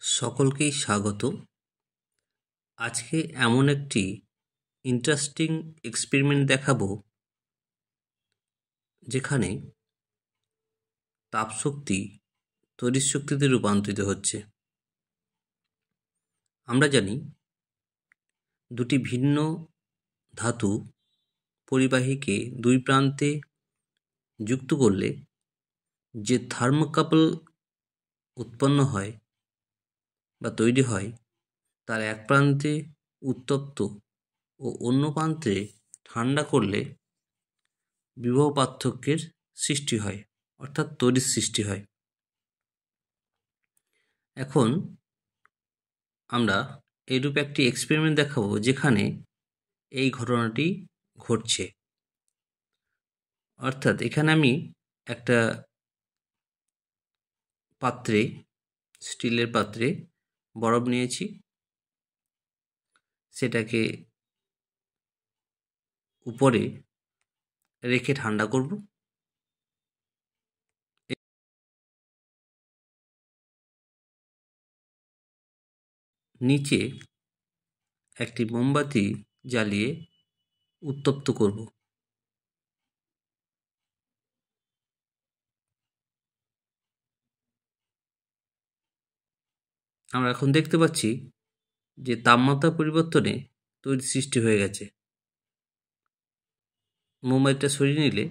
সকলকেই স্বাগত। আজকে এমন একটি ইন্টারেস্টিং এক্সপেরিমেন্ট দেখাবো যেখানে তাপশক্তি তড়িৎ শক্তিতে রূপান্তরিত হচ্ছে। আমরা জানি দুটি ভিন্ন ধাতু পরিবাহীকে দুই প্রান্তে যুক্ত করলে যে থার্মোকাপল উৎপন্ন হয় বা তৈরি হয় তার এক প্রান্তে উত্তপ্ত ও অন্য প্রান্তে ঠান্ডা করলে বিভব পার্থক্যের সৃষ্টি হয়, অর্থাৎ তড়িৎ সৃষ্টি হয়। এখন আমরা এইরূপ একটি এক্সপেরিমেন্ট দেখাবো যেখানে এই ঘটনাটি ঘটছে। অর্থাৎ এখানে আমি একটা পাত্রে, স্টিলের পাত্রে বরফ নিয়েছি, সেটাকে উপরে রেখে ঠান্ডা করব। নিচে একটি মোমবাতি জ্বালিয়ে উত্তপ্ত করব। আমরা এখন দেখতে পাচ্ছি যে তাপমাত্রা পরিবর্তনে তড়িৎ সৃষ্টি হয়ে গেছে। মোমবাতিটা সরিয়ে নিলে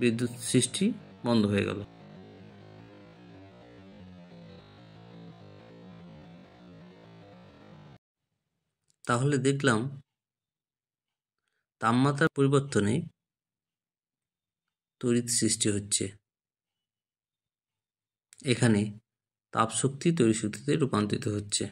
বিদ্যুৎ সৃষ্টি বন্ধ হয়ে গেল। তাহলে দেখলাম তাপমাত্রার পরিবর্তনে তড়িৎ সৃষ্টি হচ্ছে। এখানে তাপশক্তি তড়িৎ শক্তিতে রূপান্তরিত হচ্ছে।